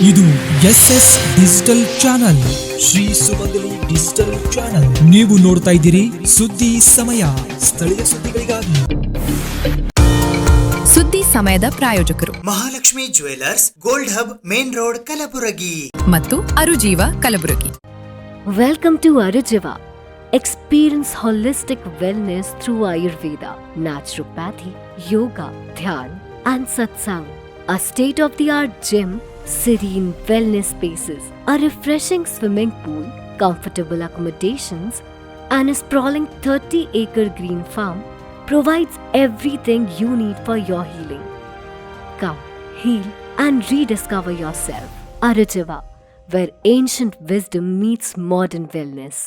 ಇದು SS digital channel, Shri ಸುಮಂಗಲಿ digital channel. ನೀವು ನೋಡ್ತಾ ಇದ್ದೀರಿ ಸುದ್ದಿ ಸಮಯ, ಸ್ಥಳೀಯ ಸುದ್ದಿಗಳಿಗಾಗಿ. ಸುದ್ದಿ ಸಮಯದ ಪ್ರಾಯೋಜಕರು Mahalakshmi jewellers, gold hub, main road, Kalaburagi ಮತ್ತು ಅರುಜೀವ Kalaburagi. Welcome to Arujiva. Experience holistic wellness through Ayurveda, naturopathy, yoga, dhyan, and satsang. A state-of-the-art gym, serene wellness spaces, a refreshing swimming pool, comfortable accommodations, and a sprawling 30-acre green farm provides everything you need for your healing. Come, heal, and rediscover yourself. Arujiva, where ancient wisdom meets modern wellness.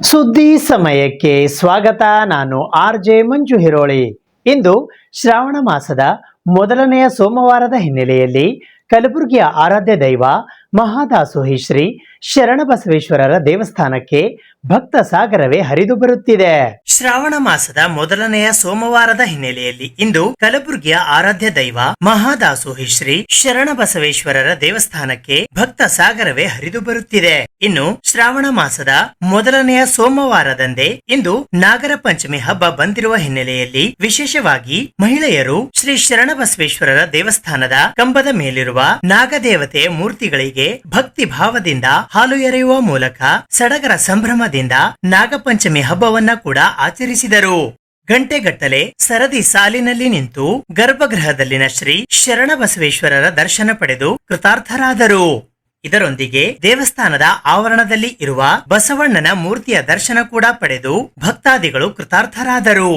ಸುದ್ದಿ ಸಮಯಕ್ಕೆ ಸ್ವಾಗತ. ನಾನು RJ ಮಂಜು ಹಿರೋಳಿ. ಇಂದು ಶ್ರಾವಣ ಮಾಸದ ಮೊದಲನೆಯ ಸೋಮವಾರದ ಹಿನ್ನೆಲೆಯಲ್ಲಿ ಕಲಬುರಗಿಯ ಆರಾಧ್ಯ ದೈವ ಮಹಾದಾಸೋಹಿ ಶ್ರೀ ಶರಣಬಸವೇಶ್ವರರ ದೇವಸ್ಥಾನಕ್ಕೆ ಭಕ್ತ ಸಾಗರವೇ ಹರಿದು ಬರುತ್ತಿದೆ. ಶ್ರಾವಣ ಮಾಸದ ಮೊದಲನೆಯ ಸೋಮವಾರದ ಹಿನ್ನೆಲೆಯಲ್ಲಿ ಇಂದು ಕಲಬುರಗಿಯ ಆರಾಧ್ಯ ದೈವ ಮಹಾದಾಸೋಹಿ ಶ್ರೀ ಶರಣಬಸವೇಶ್ವರರ ದೇವಸ್ಥಾನಕ್ಕೆ ಭಕ್ತ ಸಾಗರವೇ ಹರಿದು ಬರುತ್ತಿದೆ. ಇನ್ನು ಶ್ರಾವಣ ಮಾಸದ ಮೊದಲನೆಯ ಸೋಮವಾರದಂದೇ ಇಂದು ನಾಗರ ಪಂಚಮಿ ಹಬ್ಬ ಬಂದಿರುವ ಹಿನ್ನೆಲೆಯಲ್ಲಿ ವಿಶೇಷವಾಗಿ ಮಹಿಳೆಯರು ಶ್ರೀ ಶರಣಬಸವೇಶ್ವರರ ದೇವಸ್ಥಾನದ ಕಂಬದ ಮೇಲಿರುವ ನಾಗದೇವತೆಯ ಮೂರ್ತಿಗಳಿಗೆ ಭಕ್ತಿ ಭಾವದಿಂದ ಹಾಲು ಎರೆಯುವ ಮೂಲಕ ಸಡಗರ ಸಂಭ್ರಮದಿಂದ ನಾಗಪಂಚಮಿ ಹಬ್ಬವನ್ನ ಕೂಡ ಆಚರಿಸಿದರು. ಗಂಟೆಗಟ್ಟಲೆ ಸರದಿ ಸಾಲಿನಲ್ಲಿ ನಿಂತು ಗರ್ಭಗೃಹದಲ್ಲಿನ ಶ್ರೀ ಶರಣಬಸವೇಶ್ವರರ ದರ್ಶನ ಪಡೆದು ಕೃತಾರ್ಥರಾದರು. ಇದರೊಂದಿಗೆ ದೇವಸ್ಥಾನದ ಆವರಣದಲ್ಲಿ ಇರುವ ಬಸವಣ್ಣನ ಮೂರ್ತಿಯ ದರ್ಶನ ಕೂಡ ಪಡೆದು ಭಕ್ತಾದಿಗಳು ಕೃತಾರ್ಥರಾದರು.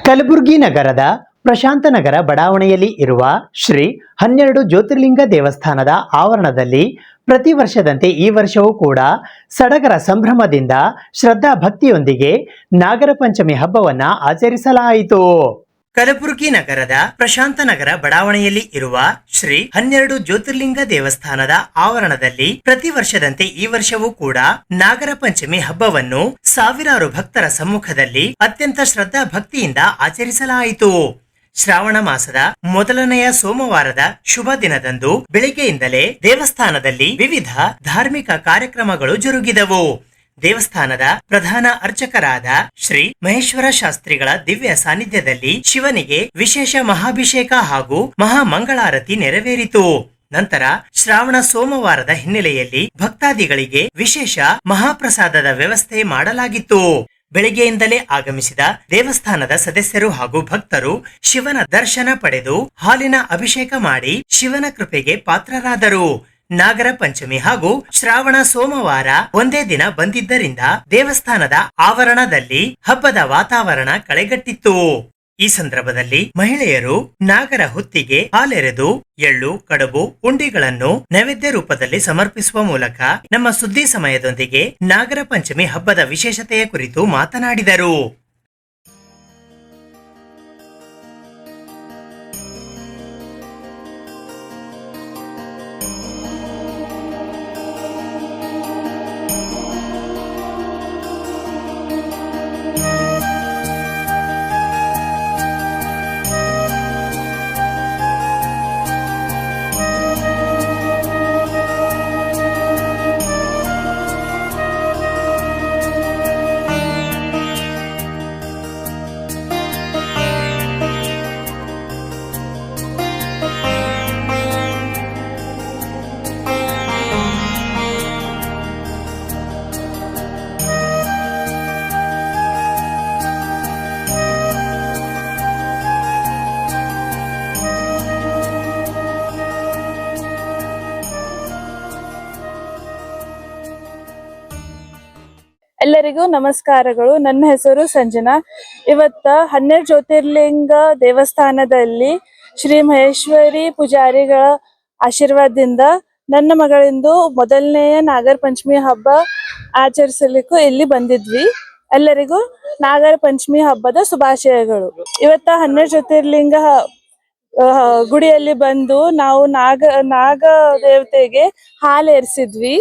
ಕಲಬುರಗಿ ನಗರದ ಪ್ರಶಾಂತನಗರ ಬಡಾವಣೆಯಲ್ಲಿ ಇರುವ ಶ್ರೀ 12 ಜ್ಯೋತಿರ್ಲಿಂಗ ದೇವಸ್ಥಾನದ ಆವರಣದಲ್ಲಿ ಪ್ರತಿ ವರ್ಷದಂತೆ ಈ ವರ್ಷವೂ ಕೂಡ ಸಡಗರ ಸಂಭ್ರಮದಿಂದ ಶ್ರದ್ಧಾ ಭಕ್ತಿಯೊಂದಿಗೆ ನಾಗರ ಪಂಚಮಿ ಹಬ್ಬವನ್ನ ಆಚರಿಸಲಾಯಿತು. ಕಲಬುರಗಿ ನಗರದ ಪ್ರಶಾಂತನಗರ ಬಡಾವಣೆಯಲ್ಲಿ ಇರುವ ಶ್ರೀ 12 ಜ್ಯೋತಿರ್ಲಿಂಗ ದೇವಸ್ಥಾನದ ಆವರಣದಲ್ಲಿ ಪ್ರತಿ ವರ್ಷದಂತೆ ಈ ವರ್ಷವೂ ಕೂಡ ನಾಗರ ಪಂಚಮಿ ಹಬ್ಬವನ್ನು ಸಾವಿರಾರು ಭಕ್ತರ ಸಮ್ಮುಖದಲ್ಲಿ ಅತ್ಯಂತ ಶ್ರದ್ಧಾ ಭಕ್ತಿಯಿಂದ ಆಚರಿಸಲಾಯಿತು. ಶ್ರಾವಣ ಮಾಸದ ಮೊದಲನೆಯ ಸೋಮವಾರದ ಶುಭ ದಿನದಂದು ಬೆಳಿಗ್ಗೆಯಿಂದಲೇ ದೇವಸ್ಥಾನದಲ್ಲಿ ವಿವಿಧ ಧಾರ್ಮಿಕ ಕಾರ್ಯಕ್ರಮಗಳು ಜರುಗಿದವು. ದೇವಸ್ಥಾನದ ಪ್ರಧಾನ ಅರ್ಚಕರಾದ ಶ್ರೀ ಮಹೇಶ್ವರ ಶಾಸ್ತ್ರಿಗಳ ದಿವ್ಯ ಸಾನ್ನಿಧ್ಯದಲ್ಲಿ ಶಿವನಿಗೆ ವಿಶೇಷ ಮಹಾಭಿಷೇಕ ಹಾಗೂ ಮಹಾಮಂಗಳಾರತಿ ನೆರವೇರಿತು. ನಂತರ ಶ್ರಾವಣ ಸೋಮವಾರದ ಹಿನ್ನೆಲೆಯಲ್ಲಿ ಭಕ್ತಾದಿಗಳಿಗೆ ವಿಶೇಷ ಮಹಾಪ್ರಸಾದದ ವ್ಯವಸ್ಥೆ ಮಾಡಲಾಗಿತ್ತು. ಬೆಳಗ್ಗೆಯಿಂದಲೇ ಆಗಮಿಸಿದ ದೇವಸ್ಥಾನದ ಸದಸ್ಯರು ಹಾಗೂ ಭಕ್ತರು ಶಿವನ ದರ್ಶನ ಪಡೆದು ಹಾಲಿನ ಅಭಿಷೇಕ ಮಾಡಿ ಶಿವನ ಕೃಪೆಗೆ ಪಾತ್ರರಾದರು. ನಾಗರ ಪಂಚಮಿ ಹಾಗೂ ಶ್ರಾವಣ ಸೋಮವಾರ ಒಂದೇ ದಿನ ಬಂದಿದ್ದರಿಂದ ದೇವಸ್ಥಾನದ ಆವರಣದಲ್ಲಿ ಹಬ್ಬದ ವಾತಾವರಣ ಕಳೆಗಟ್ಟಿತ್ತು. ಈ ಸಂದರ್ಭದಲ್ಲಿ ಮಹಿಳೆಯರು ನಾಗರ ಹುತ್ತಿಗೆ ಹಾಲೆರೆದು ಎಳ್ಳು, ಕಡುಬು, ಉಂಡಿಗಳನ್ನು ನೈವೇದ್ಯ ರೂಪದಲ್ಲಿ ಸಮರ್ಪಿಸುವ ಮೂಲಕ ನಮ್ಮ ಸುದ್ದಿ ಸಮಯದೊಂದಿಗೆ ನಾಗರ ಪಂಚಮಿ ಹಬ್ಬದ ವಿಶೇಷತೆಯ ಕುರಿತು ಮಾತನಾಡಿದರು. ಎಲ್ಲರಿಗೂ ನಮಸ್ಕಾರಗಳು. ನನ್ನ ಹೆಸರು ಸಂಜನಾ. ಇವತ್ತ 12 ಜ್ಯೋತಿರ್ಲಿಂಗ ದೇವಸ್ಥಾನದಲ್ಲಿ ಶ್ರೀ ಮಹೇಶ್ವರಿ ಪೂಜಾರಿಗಳ ಆಶೀರ್ವಾದದಿಂದ ನನ್ನ ಮಗಳಿಂದು ಮೊದಲನೆಯ ನಾಗರ ಪಂಚಮಿ ಹಬ್ಬ ಆಚರಿಸಲಿಕ್ಕೂ ಇಲ್ಲಿ ಬಂದಿದ್ವಿ. ಎಲ್ಲರಿಗೂ ನಾಗರ ಪಂಚಮಿ ಹಬ್ಬದ ಶುಭಾಶಯಗಳು. ಇವತ್ತ 12 ಜ್ಯೋತಿರ್ಲಿಂಗ ಗುಡಿಯಲ್ಲಿ ಬಂದು ನಾವು ನಾಗ ದೇವತೆಗೆ ಹಾಲು ಎರ್ಸಿದ್ವಿ.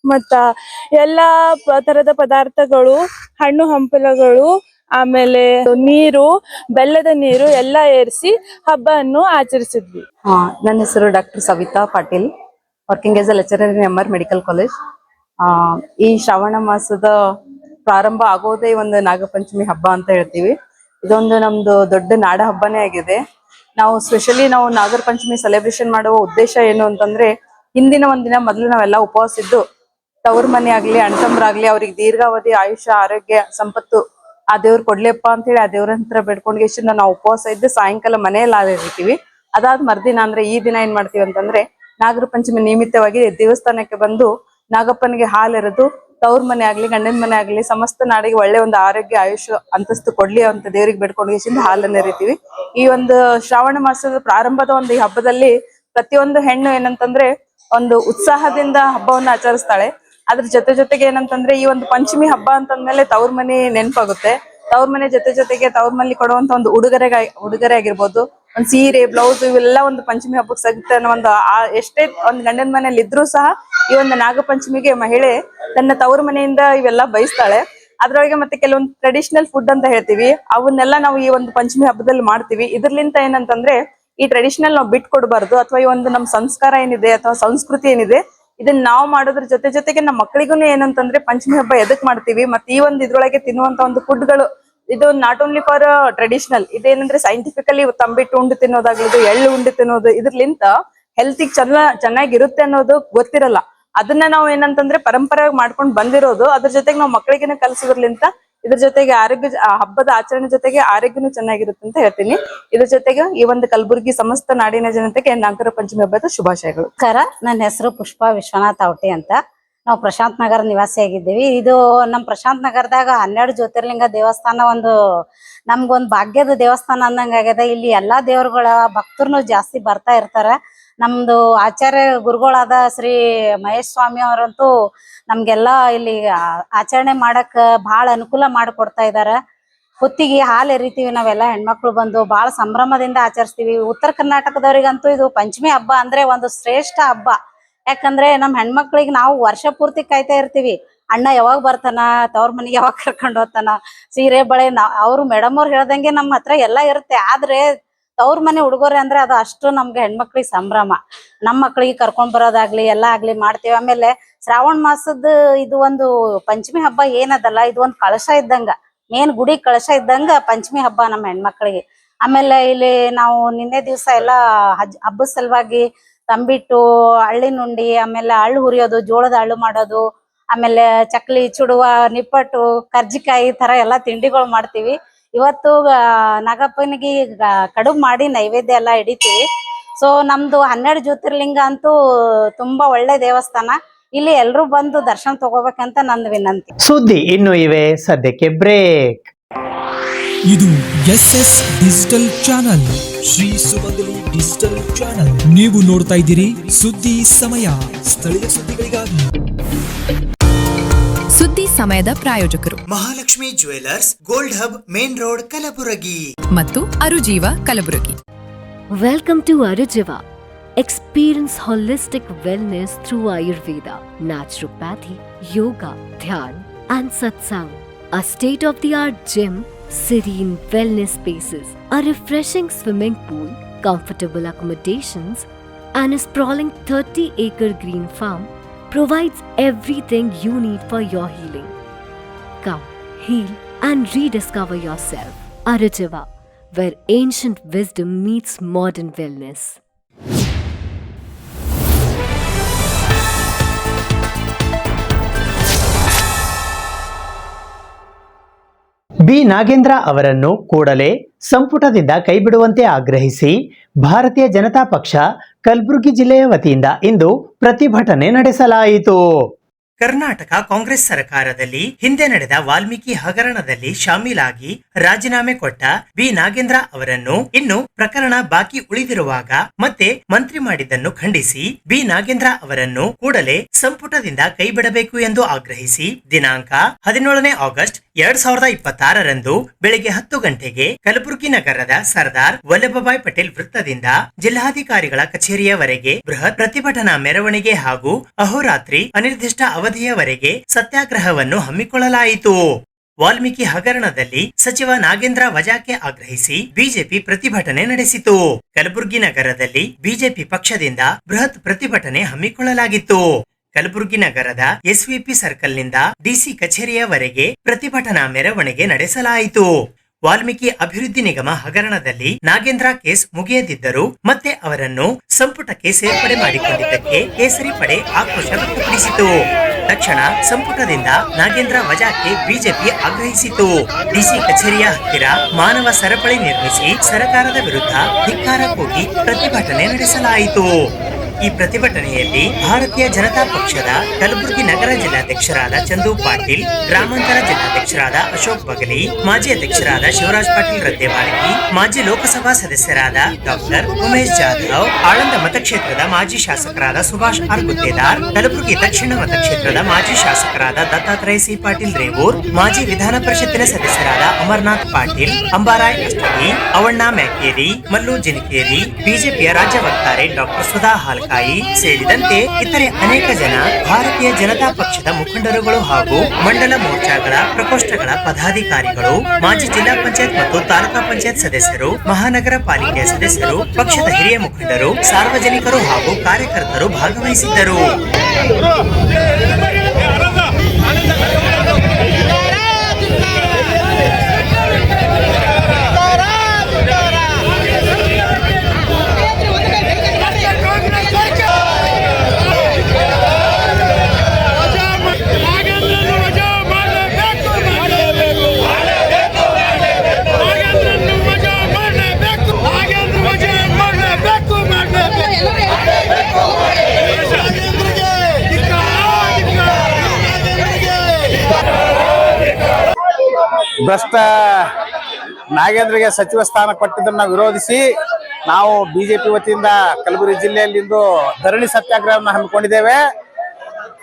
ಮತ್ತ ಎಲ್ಲಾ ತರದ ಪದಾರ್ಥಗಳು, ಹಣ್ಣು ಹಂಪಲುಗಳು, ಆಮೇಲೆ ನೀರು, ಬೆಲ್ಲದ ನೀರು ಎಲ್ಲ ಏರಿಸಿ ಹಬ್ಬವನ್ನು ಆಚರಿಸಿದ್ವಿ. ನನ್ನ ಹೆಸರು doctor Savita Patil, working as a lecturer in MR medical college. ಈ ಶ್ರಾವಣ ಮಾಸದ ಪ್ರಾರಂಭ ಆಗೋದೇ ಒಂದು ನಾಗಪಂಚಮಿ ಹಬ್ಬ ಅಂತ ಹೇಳ್ತೀವಿ. ಇದೊಂದು ನಮ್ದು ದೊಡ್ಡ ನಾಡ ಹಬ್ಬನೇ ಆಗಿದೆ. ನಾವು ಸ್ಪೆಷಲಿ ನಾಗರ ಪಂಚಮಿ ಸೆಲೆಬ್ರೇಷನ್ ಮಾಡುವ ಉದ್ದೇಶ ಏನು ಅಂತಂದ್ರೆ, ಹಿಂದಿನ ಒಂದಿನ ಮೊದಲು ನಾವೆಲ್ಲ ಉಪವಾಸ ಇದ್ದು ತವ್ರ ಮನೆ ಆಗ್ಲಿ ಅಣ್ತಂಬ್ರಾಗ್ಲಿ ಅವ್ರಿಗೆ ದೀರ್ಘಾವಧಿ ಆಯುಷ್ಯ, ಆರೋಗ್ಯ, ಸಂಪತ್ತು ಆ ದೇವ್ರು ಕೊಡ್ಲಿಯಪ್ಪ ಅಂತ ಹೇಳಿ ಆ ದೇವ್ರ ಹತ್ರ ಬೇಡ್ಕೊಂಡ್ಗೆಷ್ಟು ನಾವು ಉಪವಾಸ ಇದ್ದು ಸಾಯಂಕಾಲ ಮನೆಯಲ್ಲಿ ಆದಿರ್ತೀವಿ. ಅದಾದ್ ಮರ್ದಿನ ಅಂದ್ರೆ ಈ ದಿನ ಏನ್ ಮಾಡ್ತೀವಿ ಅಂತಂದ್ರೆ, ನಾಗರ ಪಂಚಮಿ ನಿಮಿತ್ತವಾಗಿ ದೇವಸ್ಥಾನಕ್ಕೆ ಬಂದು ನಾಗಪ್ಪನಿಗೆ ಹಾಲೆರೆದು ತವ್ರ ಮನೆ ಆಗ್ಲಿ ಗಂಡನ ಮನೆ ಆಗ್ಲಿ ಸಮಸ್ತ ನಾಡಿಗೆ ಒಳ್ಳೆ ಒಂದು ಆರೋಗ್ಯ, ಆಯುಷ್ಯ, ಅಂತಸ್ತು ಕೊಡ್ಲಿ ಅಂತ ದೇವ್ರಿಗೆ ಬೇಡ್ಕೊಂಡ್ಗೆಸಿಂದ ಹಾಲನ್ನ ಎರಿತೀವಿ. ಈ ಒಂದು ಶ್ರಾವಣ ಮಾಸದ ಪ್ರಾರಂಭದ ಒಂದು ಈ ಹಬ್ಬದಲ್ಲಿ ಪ್ರತಿಯೊಂದು ಹೆಣ್ಣು ಏನಂತಂದ್ರೆ ಒಂದು ಉತ್ಸಾಹದಿಂದ ಹಬ್ಬವನ್ನ ಆಚರಿಸ್ತಾಳೆ. ಅದ್ರ ಜೊತೆಗೆ ಏನಂತಂದ್ರೆ, ಈ ಒಂದು ಪಂಚಮಿ ಹಬ್ಬ ಅಂತಂದ್ಮೇಲೆ ತವ್ರ ಮನೆ ನೆನಪಾಗುತ್ತೆ. ತವ್ರ ಮನೆ ಜೊತೆಗೆ ತವ್ರ ಮನೆ ಕೊಡುವಂತ ಒಂದು ಉಡುಗೊರೆ ಆಗಿರ್ಬೋದು, ಒಂದ್ ಸೀರೆ, ಬ್ಲೌಸ್, ಇವೆಲ್ಲ ಒಂದು ಪಂಚಮಿ ಹಬ್ಬಕ್ಕೆ ಸಿಗುತ್ತೆ ಅನ್ನೋ ಒಂದು ಎಷ್ಟೇ ಒಂದ್ ಗಂಡನ ಮನೇಲಿ ಇದ್ರೂ ಸಹ ಈ ಒಂದು ನಾಗ ಪಂಚಮಿಗೆ ಮಹಿಳೆ ತನ್ನ ತವ್ರ ಮನೆಯಿಂದ ಇವೆಲ್ಲ ಬಯಸ್ತಾಳೆ. ಅದ್ರೊಳಗೆ ಮತ್ತೆ ಕೆಲವೊಂದು ಟ್ರೆಡಿಷನಲ್ ಫುಡ್ ಅಂತ ಹೇಳ್ತೀವಿ, ಅವನ್ನೆಲ್ಲ ನಾವು ಈ ಒಂದು ಪಂಚಮಿ ಹಬ್ಬದಲ್ಲಿ ಮಾಡ್ತೀವಿ. ಇದ್ರಲಿಂತ ಏನಂತಂದ್ರೆ, ಈ ಟ್ರೆಡಿಷನಲ್ ನಾವು ಬಿಟ್ಕೊಡ್ಬಾರ್ದು, ಅಥವಾ ಈ ಒಂದು ನಮ್ಮ ಸಂಸ್ಕಾರ ಏನಿದೆ ಅಥವಾ ಸಂಸ್ಕೃತಿ ಏನಿದೆ ಇದನ್ನ ನಾವು ಮಾಡೋದ್ರ ಜೊತೆಗೆ ನಮ್ಮ ಮಕ್ಕಳಿಗೂ ಏನಂತಂದ್ರೆ ಪಂಚಮಿ ಹಬ್ಬ ಎದಕ್ ಮಾಡ್ತೀವಿ, ಮತ್ತೆ ಈ ಒಂದು ಇದ್ರೊಳಗೆ ತಿನ್ನುವಂತ ಒಂದು ಫುಡ್ಗಳು ಇದು ನಾಟ್ ಓನ್ಲಿ ಫಾರ್ ಟ್ರೆಡಿಷನಲ್, ಇದೇನಂದ್ರೆ ಸೈಂಟಿಫಿಕಲಿ ತಂಬಿಟ್ಟು ಉಂಡು ತಿನ್ನೋದಾಗ್ಲದು, ಎಳ್ಳು ಉಂಡು ತಿನ್ನೋದು, ಇದ್ರಲಿಂತ ಹೆಲ್ತಿಗೆ ಚೆನ್ನಾಗಿರುತ್ತೆ ಅನ್ನೋದು ಗೊತ್ತಿರಲ್ಲ. ಅದನ್ನ ನಾವು ಏನಂತಂದ್ರೆ ಪರಂಪರೆಯಾಗಿ ಮಾಡ್ಕೊಂಡು ಬಂದಿರೋದು. ಅದ್ರ ಜೊತೆಗೆ ನಾವು ಮಕ್ಕಳಿಗೆ ಕಲಿಸೋದ್ರಲಿಂತ ಇದ್ರ ಜೊತೆಗೆ ಆರೋಗ್ಯ, ಹಬ್ಬದ ಆಚರಣೆ ಜೊತೆಗೆ ಆರೋಗ್ಯನೂ ಚೆನ್ನಾಗಿರುತ್ತೆ ಅಂತ ಹೇಳ್ತೀನಿ. ಇದ್ರ ಜೊತೆಗೆ ಈ ಒಂದು ಕಲಬುರಗಿ ಸಮಸ್ತ ನಾಡಿನ ಜನತೆಗೆ ನಾಗರ ಪಂಚಮಿ ಹಬ್ಬದ ಶುಭಾಶಯಗಳು. ನನ್ನ ಹೆಸರು ಪುಷ್ಪಾ ವಿಶ್ವನಾಥ್ ಅವಟಿ ಅಂತ. ನಾವು ಪ್ರಶಾಂತ್ ನಗರ ನಿವಾಸಿಯಾಗಿದ್ದೀವಿ. ಇದು ನಮ್ಮ ಪ್ರಶಾಂತ್ ನಗರದಾಗ 12 ಜ್ಯೋತಿರ್ಲಿಂಗ ದೇವಸ್ಥಾನ ಒಂದು ನಮ್ಗೊಂದು ಭಾಗ್ಯದ ದೇವಸ್ಥಾನ ಅಂದಂಗ ಆಗ್ಯದ. ಇಲ್ಲಿ ಎಲ್ಲಾ ದೇವರುಗಳ ಭಕ್ತರು ಜಾಸ್ತಿ ಬರ್ತಾ ಇರ್ತಾರ. ನಮ್ದು ಆಚಾರ್ಯ ಗುರುಗಳಾದ ಶ್ರೀ ಮಹೇಶ್ ಸ್ವಾಮಿ ಅವರಂತೂ ನಮ್ಗೆಲ್ಲಾ ಇಲ್ಲಿ ಆಚರಣೆ ಮಾಡಕ್ ಬಹಳ ಅನುಕೂಲ ಮಾಡಿಕೊಡ್ತಾ ಇದಾರ. ಹೊತ್ತಿಗೆ ಹಾಲು ಎರಿತೀವಿ ನಾವೆಲ್ಲ ಹೆಣ್ಮಕ್ಳು ಬಂದು ಬಹಳ ಸಂಭ್ರಮದಿಂದ ಆಚರಿಸ್ತೀವಿ. ಉತ್ತರ ಕರ್ನಾಟಕದವ್ರಿಗಂತೂ ಇದು ಪಂಚಮಿ ಹಬ್ಬ ಅಂದ್ರೆ ಒಂದು ಶ್ರೇಷ್ಠ ಹಬ್ಬ. ಯಾಕಂದ್ರೆ ನಮ್ ಹೆಣ್ಮಕ್ಳಿಗೆ ನಾವು ವರ್ಷ ಪೂರ್ತಿ ಕಾಯ್ತಾ ಇರ್ತೀವಿ, ಅಣ್ಣ ಯಾವಾಗ ಬರ್ತಾನ, ತವ್ರ ಮನೆಗೆ ಯಾವಾಗ ಕರ್ಕೊಂಡು ಹೋಗ್ತಾನ, ಸೀರೆ ಬಳೆ ಅವ್ರು ಮೇಡಮ್ ಅವ್ರು ಹೇಳ್ದಂಗೆ ನಮ್ಮ ಹತ್ರ ಎಲ್ಲಾ ಇರುತ್ತೆ. ಆದ್ರೆ ತವ್ರ ಮನೆ ಹುಡುಗರೆ ಅಂದ್ರೆ ಅದು ಅಷ್ಟು ನಮ್ಗೆ ಹೆಣ್ಮಕ್ಳಿಗೆ ಸಂಭ್ರಮ. ನಮ್ ಮಕ್ಳಿಗೆ ಕರ್ಕೊಂಡ್ ಬರೋದಾಗ್ಲಿ ಎಲ್ಲಾ ಆಗ್ಲಿ ಮಾಡ್ತೀವಿ. ಆಮೇಲೆ ಶ್ರಾವಣ ಮಾಸದ ಇದು ಒಂದು ಪಂಚಮಿ ಹಬ್ಬ ಏನದಲ್ಲ, ಇದು ಒಂದು ಕಳಶ ಇದ್ದಂಗ, ಮೇನ್ ಗುಡಿ ಕಳಶ ಇದ್ದಂಗ ಪಂಚಮಿ ಹಬ್ಬ ನಮ್ಮ ಹೆಣ್ಮಕ್ಳಿಗೆ. ಆಮೇಲೆ ಇಲ್ಲಿ ನಾವು ನಿನ್ನೆ ದಿವ್ಸ ಎಲ್ಲಾ ಹಬ್ಬದ ಸಲುವಾಗಿ ತಂಬಿಟ್ಟು, ಹಳ್ಳಿನುಂಡಿ, ಆಮೇಲೆ ಅಳ್ಳು ಹುರಿಯೋದು, ಜೋಳದ ಅಳ್ಳು ಮಾಡೋದು, ಆಮೇಲೆ ಚಕ್ಲಿ, ಚುಡುವ, ನಿಪ್ಪಟ್ಟು, ಕರ್ಜಿಕಾಯಿ ತರ ಎಲ್ಲಾ ತಿಂಡಿಗಳು ಮಾಡ್ತೀವಿ. ಇವತ್ತು ನಾಗಪ್ಪನಿಗೆ ಕಡುಬು ಮಾಡಿ ನೈವೇದ್ಯ ಎಲ್ಲಾ ಹಿಡಿತೀವಿ. ಸೊ ನಮ್ದು 12 ಜ್ಯೋತಿರ್ಲಿಂಗ ಅಂತೂ ತುಂಬಾ ಒಳ್ಳೆ ದೇವಸ್ಥಾನ. ಇಲ್ಲಿ ಎಲ್ರು ಬಂದು ದರ್ಶನ ತಗೋಬೇಕಂತ ನಂದು ವಿನಂತಿ. ಸುದ್ದಿ ಇನ್ನು ಇವೆ, ಸದ್ಯಕ್ಕೆ ಬ್ರೇಕ್. ಇದು SS ಡಿಜಿಟಲ್ ಚಾನಲ್, ಶ್ರೀ ಸುಮಂಗಲಿ ಡಿಜಿಟಲ್ ಚಾನಲ್. ನೀವು ನೋಡ್ತಾ ಇದ್ದೀರಿ ಸುದ್ದಿ ಸಮಯ, ಸ್ಥಳೀಯ ಸುದ್ದಿಗಳಿಗಾಗಿ. ಸುದ್ದಿ ಸಮಯದ ಪ್ರಾಯೋಜಕರು Mahalakshmi jewellers, gold hub, main road, Kalaburagi ಮತ್ತು ಅರುಜೀವ Kalaburagi. Welcome to Arujiva. Experience holistic wellness through Ayurveda, naturopathy, yoga, dhyan, and satsang. A state-of-the-art gym, serene wellness spaces, a refreshing swimming pool, comfortable accommodations, and a sprawling 30-acre green farm provides everything you need for your healing. Come, heal, and rediscover yourself. Arujiva, where ancient wisdom meets modern wellness. B Nagendra ಅವರನ್ನು ಕೂಡಲೇ ಸಂಪುಟದಿಂದ ಕೈಬಿಡುವಂತೆ ಆಗ್ರಹಿಸಿ ಭಾರತೀಯ ಜನತಾ ಪಕ್ಷ ಕಲಬುರಗಿ ಜಿಲ್ಲೆಯ ವತಿಯಿಂದ ಇಂದು ಪ್ರತಿಭಟನೆ ನಡೆಸಲಾಯಿತು. ಕರ್ನಾಟಕ ಕಾಂಗ್ರೆಸ್ ಸರ್ಕಾರದಲ್ಲಿ ಹಿಂದೆ ನಡೆದ ವಾಲ್ಮೀಕಿ ಹಗರಣದಲ್ಲಿ ಶಾಮೀಲಾಗಿ ರಾಜೀನಾಮೆ ಕೊಟ್ಟ ಬಿ ನಾಗೇಂದ್ರ ಅವರನ್ನು ಇನ್ನು ಪ್ರಕರಣ ಬಾಕಿ ಉಳಿದಿರುವಾಗ ಮತ್ತೆ ಮಂತ್ರಿ ಮಾಡಿದ್ದನ್ನು ಖಂಡಿಸಿ ಬಿ ನಾಗೇಂದ್ರ ಅವರನ್ನು ಕೂಡಲೇ ಸಂಪುಟದಿಂದ ಕೈಬಿಡಬೇಕು ಎಂದು ಆಗ್ರಹಿಸಿ ದಿನಾಂಕ 17ನೇ ಆಗಸ್ಟ್ 2026ರಂದು ಬೆಳಿಗ್ಗೆ 10 ಗಂಟೆಗೆ ಕಲಬುರಗಿ ನಗರದ ಸರ್ದಾರ್ ವಲ್ಲಭಭಾಯ್ ಪಟೇಲ್ ವೃತ್ತದಿಂದ ಜಿಲ್ಲಾಧಿಕಾರಿಗಳ ಕಚೇರಿಯವರೆಗೆ ಬೃಹತ್ ಪ್ರತಿಭಟನಾ ಮೆರವಣಿಗೆ ಹಾಗೂ ಅಹೋರಾತ್ರಿ ಅನಿರ್ದಿಷ್ಟ ಅವಧಿಯವರೆಗೆ ಸತ್ಯಾಗ್ರಹವನ್ನು ಹಮ್ಮಿಕೊಳ್ಳಲಾಯಿತು. ವಾಲ್ಮೀಕಿ ಹಗರಣದಲ್ಲಿ ಸಚಿವ ನಾಗೇಂದ್ರ ವಜಾಕ್ಕೆ ಆಗ್ರಹಿಸಿ ಬಿಜೆಪಿ ಪ್ರತಿಭಟನೆ ನಡೆಸಿತು. ಕಲಬುರಗಿ ನಗರದಲ್ಲಿ ಬಿಜೆಪಿ ಪಕ್ಷದಿಂದ ಬೃಹತ್ ಪ್ರತಿಭಟನೆ ಹಮ್ಮಿಕೊಳ್ಳಲಾಗಿತ್ತು. ಕಲಬುರಗಿ ನಗರದ ಎಸ್ವಿಪಿ ಸರ್ಕಲ್ನಿಂದ ಡಿಸಿ ಕಚೇರಿಯವರೆಗೆ ಪ್ರತಿಭಟನಾ ಮೆರವಣಿಗೆ ನಡೆಸಲಾಯಿತು. ವಾಲ್ಮೀಕಿ ಅಭಿವೃದ್ಧಿ ನಿಗಮ ಹಗರಣದಲ್ಲಿ ನಾಗೇಂದ್ರ ಕೇಸ್ ಮುಗಿಯದಿದ್ದರೂ ಮತ್ತೆ ಅವರನ್ನು ಸಂಪುಟಕ್ಕೆ ಸೇರ್ಪಡೆ ಮಾಡಿಕೊಂಡಿದ್ದಕ್ಕೆ ಕೇಸರಿ ಪಡೆ ಆಕ್ರೋಶ ವ್ಯಕ್ತಪಡಿಸಿತು. ತಕ್ಷಣ ಸಂಪುಟದಿಂದ ನಾಗೇಂದ್ರ ವಜಾಕ್ಕೆ ಬಿಜೆಪಿ ಆಗ್ರಹಿಸಿತು. ಡಿಸಿ ಕಚೇರಿಯ ಹತ್ತಿರ ಮಾನವ ಸರಪಳಿ ನಿರ್ಮಿಸಿ ಸರ್ಕಾರದ ವಿರುದ್ಧ ಧಿಕ್ಕಾರ ಕೂಗಿ ಪ್ರತಿಭಟನೆ ನಡೆಸಲಾಯಿತು. ಈ ಪ್ರತಿಭಟನೆಯಲ್ಲಿ ಭಾರತೀಯ ಜನತಾ ಪಕ್ಷದ ಕಲಬುರಗಿ ನಗರ ಜಿಲ್ಲಾಧ್ಯಕ್ಷರಾದ ಚಂದು ಪಾಟೀಲ್, ಗ್ರಾಮಾಂತರ ಜಿಲ್ಲಾಧ್ಯಕ್ಷರಾದ ಅಶೋಕ್ ಬಗಲಿ, ಮಾಜಿ ಅಧ್ಯಕ್ಷರಾದ ಶಿವರಾಜ್ ಪಾಟೀಲ್ ರದ್ದೆವಾಳಗಿ, ಮಾಜಿ ಲೋಕಸಭಾ ಸದಸ್ಯರಾದ ಡಾಕ್ಟರ್ ಉಮೇಶ್ ಜಾಧವ್, ಆಳಂದ ಮತಕ್ಷೇತ್ರದ ಮಾಜಿ ಶಾಸಕರಾದ ಸುಭಾಷ್ ಆರ್ ಗುತ್ತೇದಾರ್, ಕಲಬುರಗಿ ದಕ್ಷಿಣ ಮತಕ್ಷೇತ್ರದ ಮಾಜಿ ಶಾಸಕರಾದ ದತ್ತಾತ್ರೇಯ ಸಿ ಪಾಟೀಲ್ ರೇವೂರ್, ಮಾಜಿ ವಿಧಾನ ಪರಿಷತ್ತಿನ ಸದಸ್ಯರಾದ ಅಮರನಾಥ್ ಪಾಟೀಲ್, ಅಂಬಾರಾಯ್ ಅಷ್ಟಗಿ, ಅವಣ್ಣ ಮ್ಯಾಕೇರಿ, ಮಲ್ಲು ಜಿನಕೇರಿ, ಬಿಜೆಪಿಯ ರಾಜ್ಯ ವಕ್ತಾರೆ ಡಾಕ್ಟರ್ ಸುಧಾ ಹಾಲ್ಕಾಯಿ ಸೇರಿದಂತೆ ಇತರೆ ಅನೇಕ ಜನ ಭಾರತೀಯ ಜನತಾ ಪಕ್ಷದ ಮುಖಂಡರುಗಳು ಹಾಗೂ ಮಂಡಲ ಮೋರ್ಚಾಗಳ ಪ್ರಕೋಷ್ಠಗಳ ಪದಾಧಿಕಾರಿಗಳು, ಮಾಜಿ ಜಿಲ್ಲಾ ಪಂಚಾಯತ್ ಮತ್ತು ತಾಲೂಕಾ ಪಂಚಾಯತ್ ಸದಸ್ಯರು, ಮಹಾನಗರ ಪಾಲಿಕೆಯ ಸದಸ್ಯರು, ಪಕ್ಷದ ಹಿರಿಯ ಮುಖಂಡರು, ಸಾರ್ವಜನಿಕರು ಹಾಗೂ ಕಾರ್ಯಕರ್ತರು ಭಾಗವಹಿಸಿದ್ದರು. ಭ್ರಷ್ಟ ನಾಗೇಂದ್ರಗೆ ಸಚಿವ ಸ್ಥಾನ ಕೊಟ್ಟಿದ್ದನ್ನ ವಿರೋಧಿಸಿ ನಾವು ಬಿಜೆಪಿ ವತಿಯಿಂದ ಕಲಬುರಗಿ ಜಿಲ್ಲೆಯಲ್ಲಿ ಇಂದು ಧರಣಿ ಸತ್ಯಾಗ್ರಹವನ್ನು ಹಮ್ಮಿಕೊಂಡಿದ್ದೇವೆ.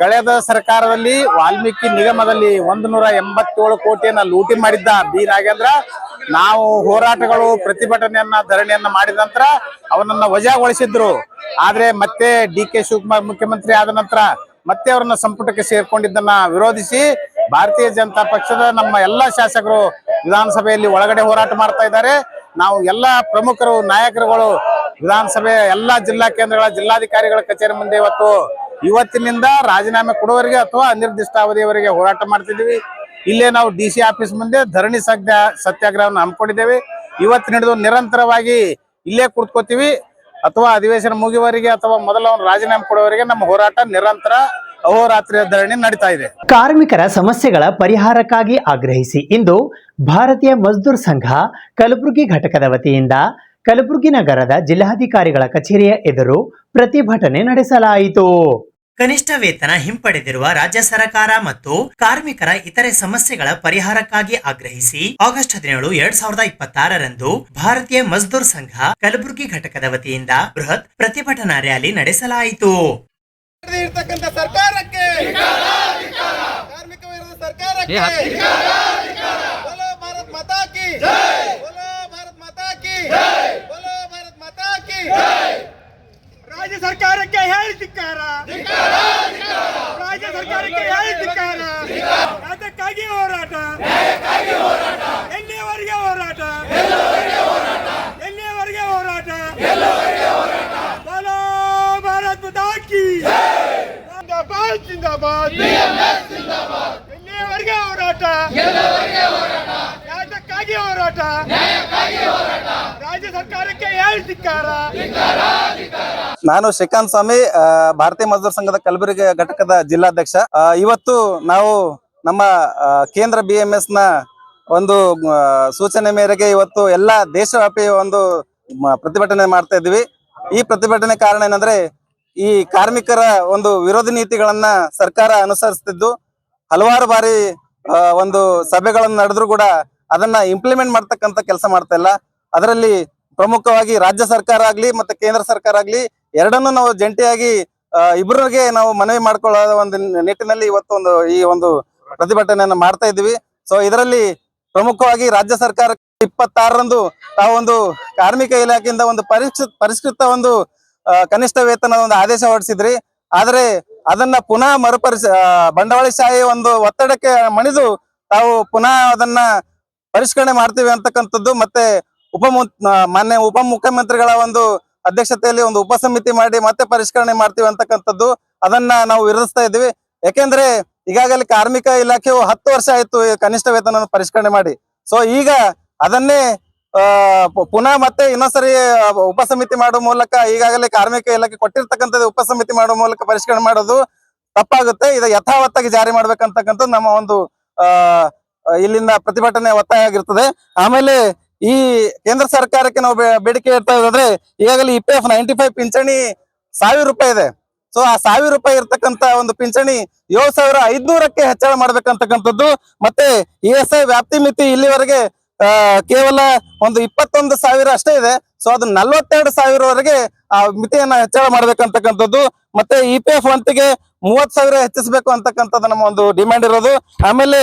ಕಳೆದ ಸರ್ಕಾರದಲ್ಲಿ ವಾಲ್ಮೀಕಿ ನಿಗಮದಲ್ಲಿ 187 ಕೋಟಿಯನ್ನ ಲೂಟಿ ಮಾಡಿದ್ದ ಬಿ ನಾಗೇಂದ್ರ ನಾವು ಹೋರಾಟಗಳು ಪ್ರತಿಭಟನೆಯನ್ನ ಧರಣಿಯನ್ನ ಮಾಡಿದ ನಂತರ ಅವನನ್ನ ವಜಾಗೊಳಿಸಿದ್ರು. ಆದ್ರೆ ಮತ್ತೆ DK ಶಿವಕುಮಾರ್ ಮುಖ್ಯಮಂತ್ರಿ ಆದ ನಂತರ ಮತ್ತೆ ಅವರನ್ನ ಸಂಪುಟಕ್ಕೆ ಸೇರ್ಕೊಂಡಿದ್ದನ್ನ ವಿರೋಧಿಸಿ ಭಾರತೀಯ ಜನತಾ ಪಕ್ಷದ ನಮ್ಮ ಎಲ್ಲಾ ಶಾಸಕರು ವಿಧಾನಸಭೆಯಲ್ಲಿ ಒಳಗಡೆ ಹೋರಾಟ ಮಾಡ್ತಾ ಇದ್ದಾರೆ. ನಾವು ಎಲ್ಲಾ ಪ್ರಮುಖರು ನಾಯಕರುಗಳು ವಿಧಾನಸಭೆ ಎಲ್ಲಾ ಜಿಲ್ಲಾ ಕೇಂದ್ರಗಳ ಜಿಲ್ಲಾಧಿಕಾರಿಗಳ ಕಚೇರಿ ಮುಂದೆ ಇವತ್ತಿನಿಂದ ರಾಜೀನಾಮೆ ಕೊಡುವವರೆಗೆ ಅಥವಾ ಅನಿರ್ದಿಷ್ಟ ಅವಧಿಯವರೆಗೆ ಹೋರಾಟ ಮಾಡ್ತಿದ್ದೀವಿ. ಇಲ್ಲೇ ನಾವು DC ಆಫೀಸ್ ಮುಂದೆ ಧರಣಿ ಸತ್ಯಾಗ್ರಹವನ್ನು ಹಮ್ಮಿಕೊಂಡಿದ್ದೇವೆ. ಇವತ್ತು ನಡೆದು ನಿರಂತರವಾಗಿ ಇಲ್ಲೇ ಕೂತ್ಕೋತೀವಿ ಅಥವಾ ಅಧಿವೇಶನ ಮುಗಿಯುವವರೆಗೆ ಅಥವಾ ಮೊದಲ ರಾಜೀನಾಮೆ ಕೊಡುವವರೆಗೆ ನಮ್ಮ ಹೋರಾಟ ನಿರಂತರ ಅಹೋರಾತ್ರಿ ಧರಣಿ ನಡೀತಾ ಇದೆ. ಕಾರ್ಮಿಕರ ಸಮಸ್ಯೆಗಳ ಪರಿಹಾರಕ್ಕಾಗಿ ಆಗ್ರಹಿಸಿ ಇಂದು ಭಾರತೀಯ ಮಜ್ದೂರ್ ಸಂಘ ಕಲಬುರಗಿ ಘಟಕದ ವತಿಯಿಂದ ಕಲಬುರಗಿ ನಗರದ ಜಿಲ್ಲಾಧಿಕಾರಿಗಳ ಕಚೇರಿಯ ಎದುರು ಪ್ರತಿಭಟನೆ ನಡೆಸಲಾಯಿತು. ಕನಿಷ್ಠ ವೇತನ ಹಿಂಪಡೆದಿರುವ ರಾಜ್ಯ ಸರ್ಕಾರ ಮತ್ತು ಕಾರ್ಮಿಕರ ಇತರೆ ಸಮಸ್ಯೆಗಳ ಪರಿಹಾರಕ್ಕಾಗಿ ಆಗ್ರಹಿಸಿ ಆಗಸ್ಟ್ 17, 2026ರಂದು ಭಾರತೀಯ ಮಜ್ದೂರ್ ಸಂಘ ಕಲಬುರಗಿ ಘಟಕದ ವತಿಯಿಂದ ಬೃಹತ್ ಪ್ರತಿಭಟನಾ ರ್ಯಾಲಿ ನಡೆಸಲಾಯಿತು. ಸರ್ಕಾರಕ್ಕೆ ಕಾರ್ಮಿಕ ವಿರೋಧ ಸರ್ಕಾರಕ್ಕೆ बोलो भारत माता की जय, बोलो भारत माता की जय, बोलो भारत माता की जय. राज्य ಸರ್ಕಾರಕ್ಕೆ ಹೇಳಿದಿಕ್ಕಾರ, ರಾಜ್ಯ ಸರ್ಕಾರಕ್ಕೆ ಹೇಳಿದಿಕ್ಕಾರ. ಅದಕ್ಕಾಗಿ ಹೋರಾಟ, ಎಲ್ಲಿಯವರೆಗೆ ಹೋರಾಟ, ಎಲ್ಲಿಯವರೆಗೆ ಹೋರಾಟ. बोलो भारत माता की जिंदाबाद जिंदाबाद जिंदाबाद. ಎಲ್ಲಿಯವರೆಗೆ ಹೋರಾಟ, ನ್ಯಾಯಕ್ಕಾಗಿ ಹೋರಾಟ, ರಾಜ್ಯ ಸರ್ಕಾರಕ್ಕೆ ಹೇಳಿದಿಕ್ಕಾರ. ನಾನು ಶ್ರೀಕಾಂತ್ ಸ್ವಾಮಿ, ಭಾರತೀಯ ಮಜ್ದೂರ್ ಸಂಘದ ಕಲಬುರಗಿ ಘಟಕದ ಜಿಲ್ಲಾಧ್ಯಕ್ಷ. ಇವತ್ತು ನಾವು ನಮ್ಮ ಕೇಂದ್ರ BMS ನ ಒಂದು ಸೂಚನೆ ಮೇರೆಗೆ ಇವತ್ತು ಎಲ್ಲಾ ದೇಶವ್ಯಾಪಿ ಒಂದು ಪ್ರತಿಭಟನೆ ಮಾಡ್ತಾ ಇದ್ವಿ. ಈ ಪ್ರತಿಭಟನೆ ಕಾರಣ ಏನಂದ್ರೆ ಈ ಕಾರ್ಮಿಕರ ಒಂದು ವಿರೋಧಿ ನೀತಿಗಳನ್ನ ಸರ್ಕಾರ ಅನುಸರಿಸ್ತಿದ್ದು ಹಲವಾರು ಬಾರಿ ಒಂದು ಸಭೆಗಳನ್ನು ನಡೆದ್ರು ಕೂಡ ಅದನ್ನ ಇಂಪ್ಲಿಮೆಂಟ್ ಮಾಡ್ತಕ್ಕಂತ ಕೆಲಸ ಮಾಡ್ತಾ ಇಲ್ಲ. ಅದರಲ್ಲಿ ಪ್ರಮುಖವಾಗಿ ರಾಜ್ಯ ಸರ್ಕಾರ ಆಗ್ಲಿ ಮತ್ತೆ ಕೇಂದ್ರ ಸರ್ಕಾರ ಆಗ್ಲಿ ಎರಡನ್ನೂ ನಾವು ಜಂಟಿಯಾಗಿ ಇಬ್ಬರಿಗೆ ನಾವು ಮನವಿ ಮಾಡ್ಕೊಳ್ಳೋ ಒಂದು ನಿಟ್ಟಿನಲ್ಲಿ ಇವತ್ತು ಈ ಒಂದು ಪ್ರತಿಭಟನೆಯನ್ನು ಮಾಡ್ತಾ ಇದ್ವಿ. ಸೊ ಇದರಲ್ಲಿ ಪ್ರಮುಖವಾಗಿ ರಾಜ್ಯ ಸರ್ಕಾರ 26ರಂದು ತಾವೊಂದು ಕಾರ್ಮಿಕ ಇಲಾಖೆಯಿಂದ ಒಂದು ಪರಿಷ್ಕೃತ ಒಂದು ಕನಿಷ್ಠ ವೇತನ ಒಂದು ಆದೇಶ ಹೊರಡಿಸಿದ್ರಿ. ಆದ್ರೆ ಅದನ್ನ ಪುನಃ ಬಂಡವಾಳಶಾಹಿ ಒಂದು ಒತ್ತಡಕ್ಕೆ ಮಣಿದು ತಾವು ಪುನಃ ಅದನ್ನ ಪರಿಷ್ಕರಣೆ ಮಾಡ್ತೀವಿ ಅಂತಕ್ಕಂಥದ್ದು ಮತ್ತೆ ಮಾನ್ಯ ಉಪಮುಖ್ಯಮಂತ್ರಿಗಳ ಒಂದು ಅಧ್ಯಕ್ಷತೆಯಲ್ಲಿ ಒಂದು ಉಪಸಮಿತಿ ಮಾಡಿ ಮತ್ತೆ ಪರಿಷ್ಕರಣೆ ಮಾಡ್ತೀವಿ ಅಂತಕ್ಕಂಥದ್ದು ಅದನ್ನ ನಾವು ವಿರೋಧಿಸ್ತಾ ಇದ್ವಿ. ಯಾಕೆಂದ್ರೆ ಈಗಾಗಲೇ ಕಾರ್ಮಿಕ ಇಲಾಖೆಯು 10 ವರ್ಷ ಆಯ್ತು ಕನಿಷ್ಠ ವೇತನ ಪರಿಷ್ಕರಣೆ ಮಾಡಿ. ಸೊ ಈಗ ಅದನ್ನೇ ಪುನಃ ಮತ್ತೆ ಇನ್ನೊಂದ್ಸರಿ ಉಪಸಮಿತಿ ಮಾಡುವ ಮೂಲಕ ಈಗಾಗಲೇ ಕಾರ್ಮಿಕ ಇಲಾಖೆ ಕೊಟ್ಟಿರ್ತಕ್ಕಂಥದ್ದು ಉಪಸಮಿತಿ ಮಾಡುವ ಮೂಲಕ ಪರಿಷ್ಕರಣೆ ಮಾಡೋದು ತಪ್ಪಾಗುತ್ತೆ. ಇದು ಯಥಾವತ್ತಾಗಿ ಜಾರಿ ಮಾಡ್ಬೇಕಂತಕ್ಕಂಥದ್ದು ನಮ್ಮ ಒಂದು ಇಲ್ಲಿಂದ ಪ್ರತಿಭಟನೆ ಒತ್ತಾಯ ಆಗಿರ್ತದೆ. ಆಮೇಲೆ ಈ ಕೇಂದ್ರ ಸರ್ಕಾರಕ್ಕೆ ನಾವು ಬೇಡಿಕೆ ಇಡ್ತಾ ಇದ್ರೆ ಈಗಾಗಲೇ EPF 95 ಪಿಂಚಣಿ 1000 ರೂಪಾಯಿ ಇದೆ. ಸೊ ಆ 1000 ರೂಪಾಯಿ ಇರ್ತಕ್ಕಂತ ಒಂದು ಪಿಂಚಣಿ 7500ಕ್ಕೆ ಹೆಚ್ಚಳ ಮಾಡ್ಬೇಕಂತಕ್ಕಂಥದ್ದು. ಮತ್ತೆ ESI ವ್ಯಾಪ್ತಿ ಮಿತಿ ಇಲ್ಲಿವರೆಗೆ ಕೇವಲ ಒಂದು 21,000 ಅಷ್ಟೇ ಇದೆ. ಸೊ ಅದು 42,000ವರೆಗೆ ಆ ಮಿತಿಯನ್ನ ಹೆಚ್ಚಳ ಮಾಡ್ಬೇಕಂತಕ್ಕಂಥದ್ದು. ಮತ್ತೆ EPF ವಂತಿಗೆ 30,000 ಹೆಚ್ಚಿಸಬೇಕು ಅಂತಕ್ಕಂಥದ್ದು ನಮ್ಮ ಒಂದು ಡಿಮ್ಯಾಂಡ್ ಇರೋದು. ಆಮೇಲೆ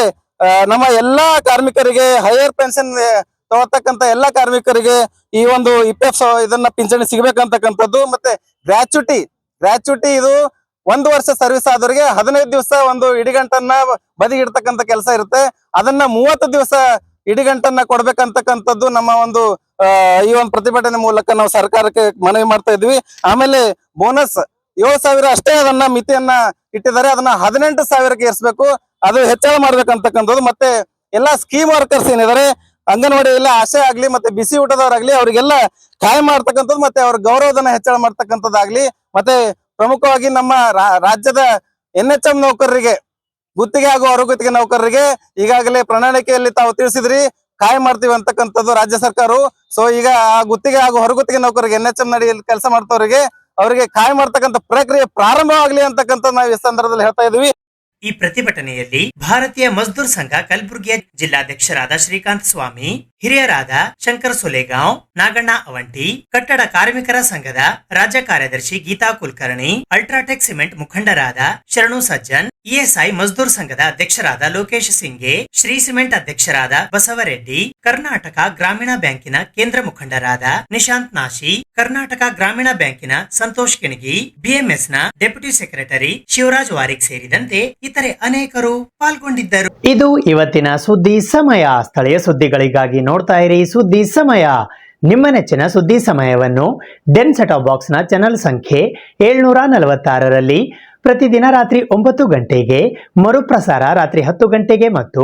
ನಮ್ಮ ಎಲ್ಲಾ ಕಾರ್ಮಿಕರಿಗೆ ಹೈಯರ್ ಪೆನ್ಷನ್ ತಗೋತಕ್ಕಂತ ಎಲ್ಲಾ ಕಾರ್ಮಿಕರಿಗೆ ಈ ಒಂದು EPF ಇದನ್ನ ಪಿಂಚಣಿ ಸಿಗ್ಬೇಕಂತಕ್ಕಂಥದ್ದು. ಮತ್ತೆ ಗ್ರಾಚ್ಯುಟಿ ಇದು 1 ವರ್ಷ ಸರ್ವಿಸ್ ಆದವರಿಗೆ 15 ದಿವಸ ಒಂದು ಇಡಿಗಂಟನ್ನ ಬದಿಗಿಡ್ತಕ್ಕಂಥ ಕೆಲಸ ಇರುತ್ತೆ. ಅದನ್ನ 30 ದಿವಸ ಇಡಿಗಂಟನ್ನ ಕೊಡ್ಬೇಕಂತಕ್ಕಂಥದ್ದು ನಮ್ಮ ಒಂದು ಈ ಒಂದು ಪ್ರತಿಭಟನೆ ಮೂಲಕ ನಾವು ಸರ್ಕಾರಕ್ಕೆ ಮನವಿ ಮಾಡ್ತಾ ಇದ್ವಿ. ಆಮೇಲೆ ಬೋನಸ್ 7,000 ಅಷ್ಟೇ ಅದನ್ನ ಮಿತಿಯನ್ನ ಇಟ್ಟಿದ್ದಾರೆ. ಅದನ್ನ 18,000ಕ್ಕೆ ಏರಿಸಬೇಕು, ಅದು ಹೆಚ್ಚಳ ಮಾಡ್ಬೇಕಂತಕ್ಕಂಥದ್ದು. ಮತ್ತೆ ಎಲ್ಲಾ ಸ್ಕೀಮ್ ವರ್ಕರ್ಸ್ ಏನಿದ್ದಾರೆ ಅಂಗನವಾಡಿ ಎಲ್ಲ ಆಶೆ ಆಗ್ಲಿ ಮತ್ತೆ ಬಿಸಿ ಊಟದವರಾಗ್ಲಿ ಅವರಿಗೆಲ್ಲ ಕಾಯಂ ಮಾಡ್ತಕ್ಕಂಥದ್ದು ಮತ್ತೆ ಅವ್ರ ಗೌರವಧನ ಹೆಚ್ಚಳ ಮಾಡ್ತಕ್ಕಂಥದ್ದಾಗ್ಲಿ. ಮತ್ತೆ ಪ್ರಮುಖವಾಗಿ ನಮ್ಮ ರಾಜ್ಯದ NHM ನೌಕರರಿಗೆ ಗುತ್ತಿಗೆ ಹಾಗೂ ಹೊರಗುತ್ತಿಗೆ ನೌಕರರಿಗೆ ಈಗಾಗಲೇ ಪ್ರಣಾಳಿಕೆಯಲ್ಲಿ ತಾವು ತಿಳಿಸಿದ್ರಿ ಕಾಯಂ ಮಾಡ್ತೀವಿ ಅಂತಕ್ಕಂಥದ್ದು ರಾಜ್ಯ ಸರ್ಕಾರವು. ಸೊ ಈಗ ಆ ಗುತ್ತಿಗೆ ಹಾಗೂ ಹೊರಗುತ್ತಿಗೆ ನೌಕರಿಗೆ NHM ನಡಿಯಲ್ಲಿ ಕೆಲಸ ಮಾಡ್ತವರಿಗೆ ಅವರಿಗೆ ಕಾಯಂ ಮಾಡ್ತಕ್ಕಂಥ ಪ್ರಕ್ರಿಯೆ ಪ್ರಾರಂಭವಾಗ್ಲಿ ಅಂತಕ್ಕಂಥ ನಾವು ಈ ಸಂದರ್ಭದಲ್ಲಿ ಹೇಳ್ತಾ ಇದೀವಿ. ಈ ಪ್ರತಿಭಟನೆಯಲ್ಲಿ ಭಾರತೀಯ ಮಜ್ದೂರ್ ಸಂಘ ಕಲಬುರಗಿಯ ಜಿಲ್ಲಾಧ್ಯಕ್ಷರಾದ ಶ್ರೀಕಾಂತ್ ಸ್ವಾಮಿ, ಹಿರಿಯರಾದ ಶಂಕರ್ ಸೊಲೆಗಾಂವ್, ನಾಗಣ್ಣ ಅವಂಟಿ, ಕಟ್ಟಡ ಕಾರ್ಮಿಕರ ಸಂಘದ ರಾಜ್ಯ ಕಾರ್ಯದರ್ಶಿ ಗೀತಾ ಕುಲಕರ್ಣಿ, ಅಲ್ಟ್ರಾಟೆಕ್ ಸಿಮೆಂಟ್ ಮುಖಂಡರಾದ ಶರಣು ಸಜ್ಜನ್, ಇಎಸ್ಐ ಮಜ್ದೂರ್ ಸಂಘದ ಅಧ್ಯಕ್ಷರಾದ ಲೋಕೇಶ್ ಸಿಂಗೆ, ಶ್ರೀ ಸಿಮೆಂಟ್ ಅಧ್ಯಕ್ಷರಾದ ಬಸವರೆಡ್ಡಿ, ಕರ್ನಾಟಕ ಗ್ರಾಮೀಣ ಬ್ಯಾಂಕಿನ ಕೇಂದ್ರ ಮುಖಂಡರಾದ ನಿಶಾಂತ್ ನಾಶಿ, ಕರ್ನಾಟಕ ಗ್ರಾಮೀಣ ಬ್ಯಾಂಕಿನ ಸಂತೋಷ್ ಕಿಣಗಿ, ಬಿಎಂಎಸ್ ನ ಡೆಪ್ಯೂಟಿ ಸೆಕ್ರೆಟರಿ ಶಿವರಾಜ್ ವಾರಿಕ್ ಸೇರಿದಂತೆ ಇತರೆ ಅನೇಕರು ಪಾಲ್ಗೊಂಡಿದ್ದರು. ಇದು ಇವತ್ತಿನ ಸುದ್ದಿ ಸಮಯ. ಸ್ಥಳೀಯ ಸುದ್ದಿಗಳಿಗಾಗಿ ನೋಡ್ತಾ ಇರಿ ಸುದ್ದಿ ಸಮಯ. ನಿಮ್ಮ ನೆಚ್ಚಿನ ಸುದ್ದಿ ಸಮಯವನ್ನು ಡೆನ್ ಸೆಟಾಪ್ ಬಾಕ್ಸ್ ನ ಚಾನೆಲ್ ಸಂಖ್ಯೆ 746ರಲ್ಲಿ ಪ್ರತಿದಿನ ರಾತ್ರಿ 9 ಗಂಟೆಗೆ, ಮರುಪ್ರಸಾರ ರಾತ್ರಿ 10 ಗಂಟೆಗೆ ಮತ್ತು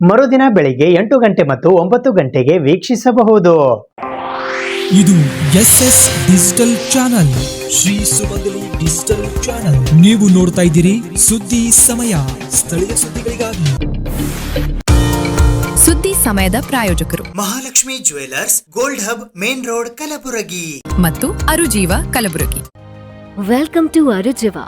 ಮರುದಿನ ಬೆಳಿಗ್ಗೆ 8 ಗಂಟೆ ಮತ್ತು 9 ಗಂಟೆಗೆ ವೀಕ್ಷಿಸಬಹುದು. ಇದು SS ಡಿಜಿಟಲ್ ಚಾನಲ್, ಶ್ರೀ ಸುಮಂಗಲಿ ಡಿಜಿಟಲ್ ಚಾನಲ್. ನೀವು ನೋಡ್ತಾ ಇದ್ದೀರಿ ಸುದ್ದಿ ಸಮಯ, ಸ್ಥಳೀಯ ಸುದ್ದಿಗಳಿಗಾಗಿ. ಸುದ್ದಿ ಸಮಯದ ಪ್ರಾಯೋಜಕರು Mahalakshmi jewellers, gold hub, main road, Kalaburagi ಮತ್ತು ಅರುಜೀವ Kalaburagi. Welcome to Arujiva.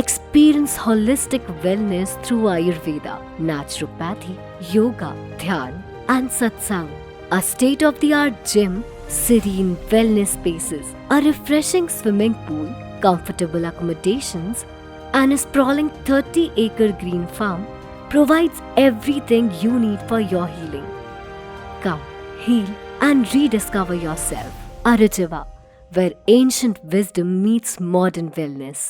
Experience holistic wellness through Ayurveda, naturopathy, yoga, dhyan, and satsang. A state-of-the-art gym, serene wellness spaces, a refreshing swimming pool, comfortable accommodations, and a sprawling 30-acre green farm provides everything you need for your healing. Come, heal, and rediscover yourself. Arujiva, where ancient wisdom meets modern wellness.